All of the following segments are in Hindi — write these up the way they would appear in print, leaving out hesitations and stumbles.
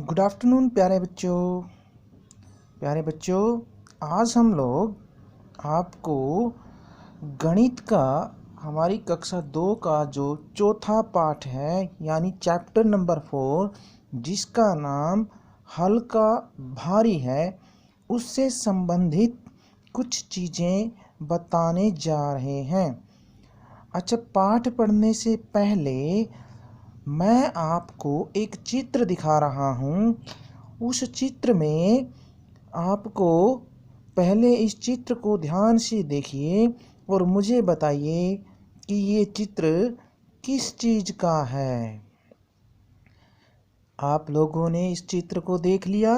गुड आफ्टरनून प्यारे बच्चों। आज हम लोग आपको गणित का हमारी कक्षा 2 का जो चौथा पाठ है यानी चैप्टर नंबर 4 जिसका नाम हल्का भारी है उससे संबंधित कुछ चीज़ें बताने जा रहे हैं। अच्छा, पाठ पढ़ने से पहले मैं आपको एक चित्र दिखा रहा हूँ। उस चित्र में आपको पहले इस चित्र को ध्यान से देखिए और मुझे बताइए कि ये चित्र किस चीज़ का है। आप लोगों ने इस चित्र को देख लिया।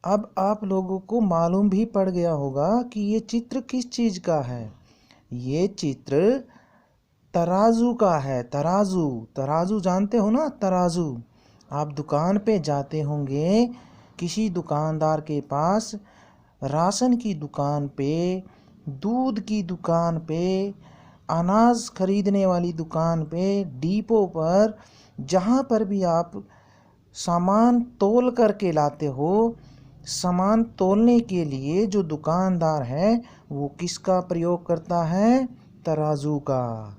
अब आप लोगों को मालूम भी पड़ गया होगा कि ये चित्र किस चीज़ का है। ये चित्र तराजू का है। तराजू जानते हो ना, तराजू। आप दुकान पे जाते होंगे, किसी दुकानदार के पास, राशन की दुकान पे, दूध की दुकान पे, अनाज खरीदने वाली दुकान पे, डिपो पर, जहाँ पर भी आप सामान तोल करके लाते हो, सामान तोलने के लिए जो दुकानदार है वो किसका प्रयोग करता है? तराजू का।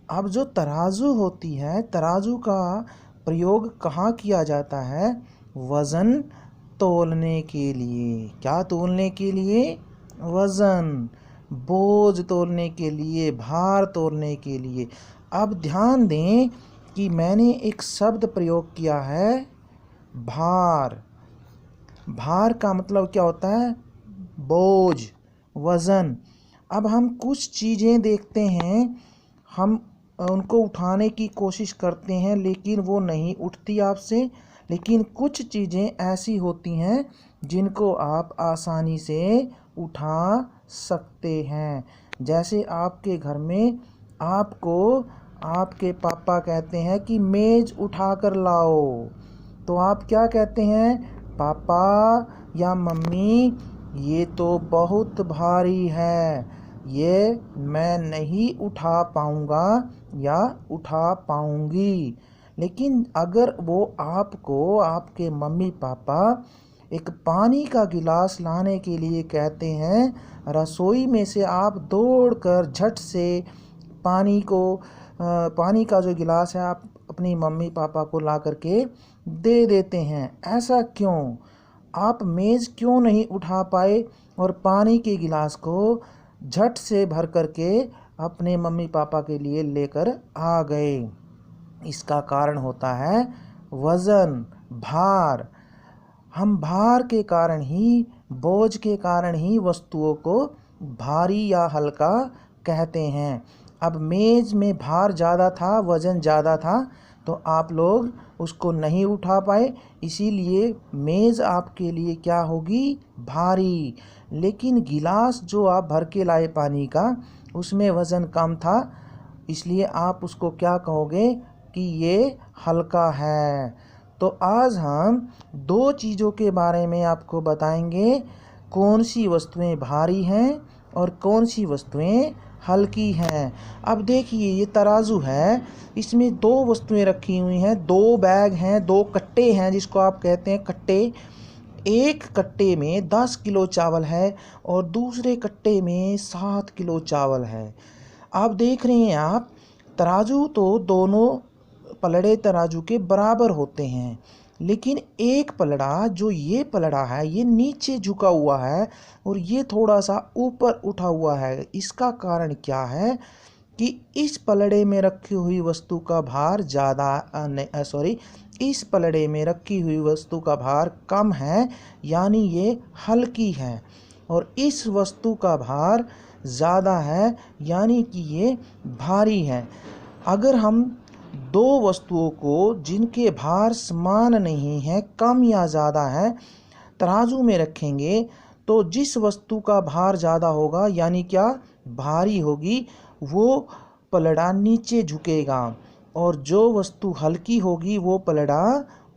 अब जो तराजू होती है, तराजू का प्रयोग कहाँ किया जाता है? वज़न तोलने के लिए। क्या तोलने के लिए? वज़न, बोझ तोलने के लिए, भार तोलने के लिए। अब ध्यान दें कि मैंने एक शब्द प्रयोग किया है, भार। भार का मतलब क्या होता है? बोझ, वज़न। अब हम कुछ चीज़ें देखते हैं, हम उनको उठाने की कोशिश करते हैं लेकिन वो नहीं उठती आपसे। लेकिन कुछ चीज़ें ऐसी होती हैं जिनको आप आसानी से उठा सकते हैं। जैसे आपके घर में आपको आपके पापा कहते हैं कि मेज़ उठा कर लाओ, तो आप क्या कहते हैं? पापा या मम्मी, ये तो बहुत भारी है, ये मैं नहीं उठा पाऊँगा या उठा पाऊँगी। लेकिन अगर वो आपको, आपके मम्मी पापा एक पानी का गिलास लाने के लिए कहते हैं, रसोई में से आप दौड़कर झट से पानी का जो गिलास है आप अपनी मम्मी पापा को ला करके दे देते हैं। ऐसा क्यों? आप मेज़ क्यों नहीं उठा पाए और पानी के गिलास को झट से भर करके अपने मम्मी पापा के लिए लेकर आ गए? इसका कारण होता है वज़न, भार। हम भार के कारण ही, बोझ के कारण ही वस्तुओं को भारी या हल्का कहते हैं। अब मेज़ में भार ज़्यादा था, वज़न ज़्यादा था, तो आप लोग उसको नहीं उठा पाए, इसीलिए मेज़ आपके लिए क्या होगी? भारी। लेकिन गिलास जो आप भर के लाए पानी का, उसमें वज़न कम था, इसलिए आप उसको क्या कहोगे कि ये हल्का है। तो आज हम दो चीज़ों के बारे में आपको बताएंगे, कौन सी वस्तुएं भारी हैं और कौन सी वस्तुएं हल्की हैं। अब देखिए, ये तराजू है, इसमें दो वस्तुएं रखी हुई हैं, दो बैग हैं, दो कट्टे हैं जिसको आप कहते हैं कट्टे। एक कट्टे में 10 किलो चावल है और दूसरे कट्टे में 7 किलो चावल है। आप देख रहे हैं, आप तराजू तो दोनों पलड़े तराजू के बराबर होते हैं, लेकिन एक पलड़ा, जो ये पलड़ा है, ये नीचे झुका हुआ है और ये थोड़ा सा ऊपर उठा हुआ है। इसका कारण क्या है कि इस पलड़े में रखी हुई वस्तु का भार इस पलड़े में रखी हुई वस्तु का भार कम है, यानी ये हल्की है, और इस वस्तु का भार ज़्यादा है, यानी कि ये भारी है। अगर हम दो वस्तुओं को जिनके भार समान नहीं है, कम या ज़्यादा है, तराजू में रखेंगे तो जिस वस्तु का भार ज़्यादा होगा, यानी क्या भारी होगी, वो पलड़ा नीचे झुकेगा, और जो वस्तु हल्की होगी वो पलड़ा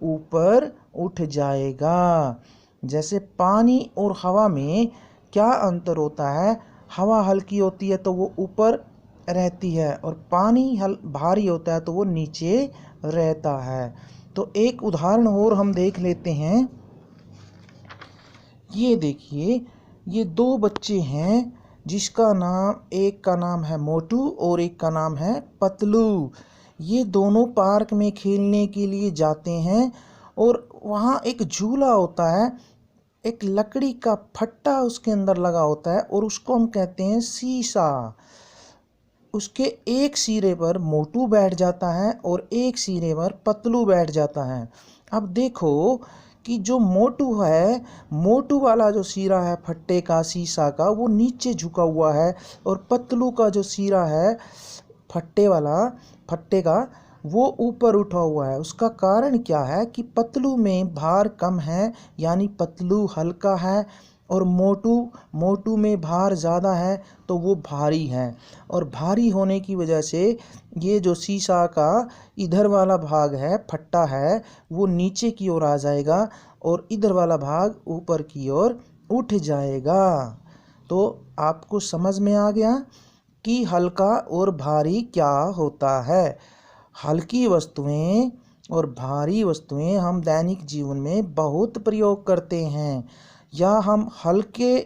ऊपर उठ जाएगा। जैसे पानी और हवा में क्या अंतर होता है? हवा हल्की होती है तो वो ऊपर रहती है और पानी भारी होता है तो वो नीचे रहता है। तो एक उदाहरण और हम देख लेते हैं। ये देखिए, ये दो बच्चे हैं जिसका नाम, एक का नाम है मोटू और एक का नाम है पतलू। ये दोनों पार्क में खेलने के लिए जाते हैं और वहाँ एक झूला होता है, एक लकड़ी का फट्टा उसके अंदर लगा होता है और उसको हम कहते हैं शीशा। उसके एक सिरे पर मोटू बैठ जाता है और एक सिरे पर पतलू बैठ जाता है। अब देखो कि जो मोटू है, मोटू वाला जो सिरा है फट्टे का, शीशा का, वो नीचे झुका हुआ है और पतलू का जो सिरा है फट्टे का, वो ऊपर उठा हुआ है। उसका कारण क्या है कि पतलू में भार कम है, यानी पतलू हल्का है, और मोटू में भार ज़्यादा है तो वो भारी है। और भारी होने की वजह से ये जो शीशा का इधर वाला भाग है, फट्टा है, वो नीचे की ओर आ जाएगा और इधर वाला भाग ऊपर की ओर उठ जाएगा। तो आपको समझ में आ गया कि हल्का और भारी क्या होता है। हल्की वस्तुएं और भारी वस्तुएं हम दैनिक जीवन में बहुत प्रयोग करते हैं, या हम हल्के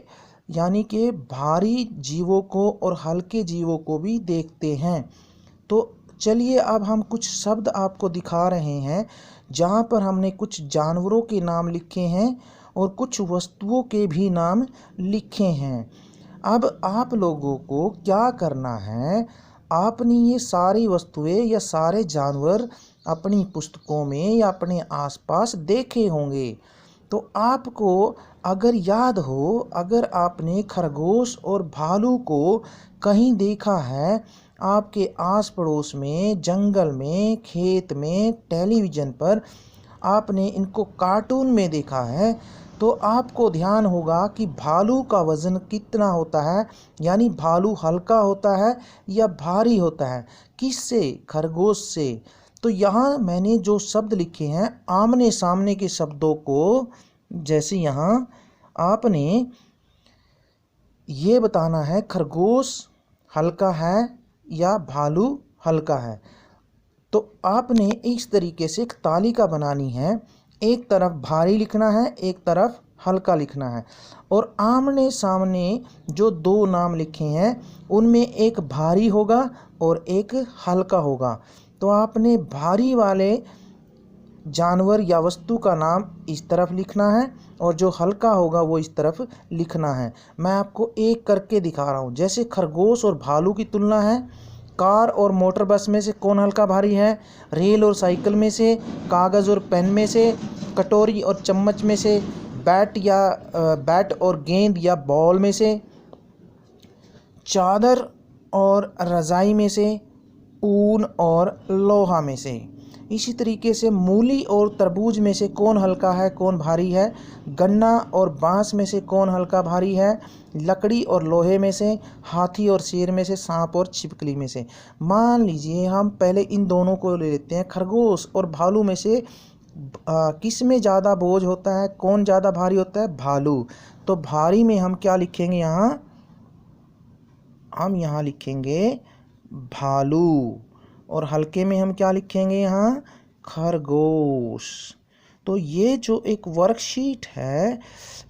यानी कि भारी जीवों को और हल्के जीवों को भी देखते हैं। तो चलिए अब हम कुछ शब्द आपको दिखा रहे हैं जहाँ पर हमने कुछ जानवरों के नाम लिखे हैं और कुछ वस्तुओं के भी नाम लिखे हैं। अब आप लोगों को क्या करना है, आपने ये सारी वस्तुएं या सारे जानवर अपनी पुस्तकों में या अपने आसपास देखे होंगे। तो आपको अगर याद हो, अगर आपने खरगोश और भालू को कहीं देखा है, आपके आस पड़ोस में, जंगल में, खेत में, टेलीविज़न पर आपने इनको कार्टून में देखा है, तो आपको ध्यान होगा कि भालू का वज़न कितना होता है, यानी भालू हल्का होता है या भारी होता है, किससे? खरगोश से। तो यहाँ मैंने जो शब्द लिखे हैं आमने सामने के शब्दों को, जैसे यहाँ आपने ये बताना है खरगोश हल्का है या भालू हल्का है। तो आपने इस तरीके से एक तालिका बनानी है, एक तरफ भारी लिखना है, एक तरफ हल्का लिखना है, और आमने सामने जो दो नाम लिखे हैं उनमें एक भारी होगा और एक हल्का होगा। तो आपने भारी वाले जानवर या वस्तु का नाम इस तरफ लिखना है और जो हल्का होगा वो इस तरफ लिखना है। मैं आपको एक करके दिखा रहा हूँ। जैसे खरगोश और भालू की तुलना है, कार और मोटर बस में से कौन हल्का भारी है, रेल और साइकिल में से, कागज़ और पेन में से, कटोरी और चम्मच में से, बैट और गेंद या बॉल में से, चादर और रज़ाई में से, ऊन और लोहा में से। इसी तरीके से मूली और तरबूज में से कौन हल्का है, कौन भारी है, गन्ना और बांस में से कौन हल्का भारी है, लकड़ी और लोहे में से, हाथी और शेर में से, सांप और छिपकली में से। मान लीजिए हम पहले इन दोनों को ले लेते हैं। खरगोश और भालू में से किस में ज़्यादा बोझ होता है, कौन ज़्यादा भारी होता है? भालू। तो भारी में हम क्या लिखेंगे यहाँ? हम यहाँ लिखेंगे भालू, और हल्के में हम क्या लिखेंगे यहाँ? खरगोश। तो ये जो एक वर्कशीट है,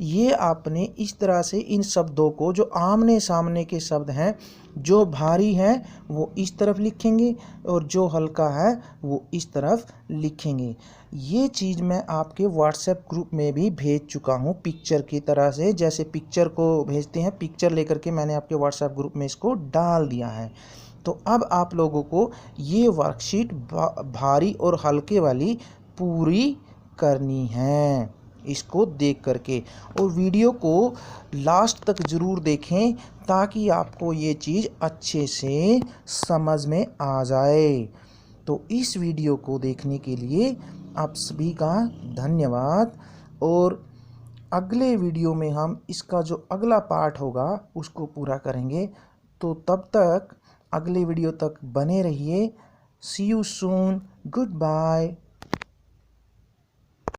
ये आपने इस तरह से इन शब्दों को, जो आमने सामने के शब्द हैं, जो भारी है वो इस तरफ लिखेंगे और जो हल्का है वो इस तरफ लिखेंगे। ये चीज़ मैं आपके व्हाट्सएप ग्रुप में भी भेज चुका हूँ पिक्चर की तरह से। जैसे पिक्चर को भेजते हैं, पिक्चर लेकर के मैंने आपके व्हाट्सएप ग्रुप में इसको डाल दिया है। तो अब आप लोगों को ये वर्कशीट भारी और हल्के वाली पूरी करनी है, इसको देख करके। और वीडियो को लास्ट तक ज़रूर देखें ताकि आपको ये चीज़ अच्छे से समझ में आ जाए। तो इस वीडियो को देखने के लिए आप सभी का धन्यवाद, और अगले वीडियो में हम इसका जो अगला पार्ट होगा उसको पूरा करेंगे। तो तब तक अगले वीडियो तक बने रहिए। सी यू सून, गुड बाय।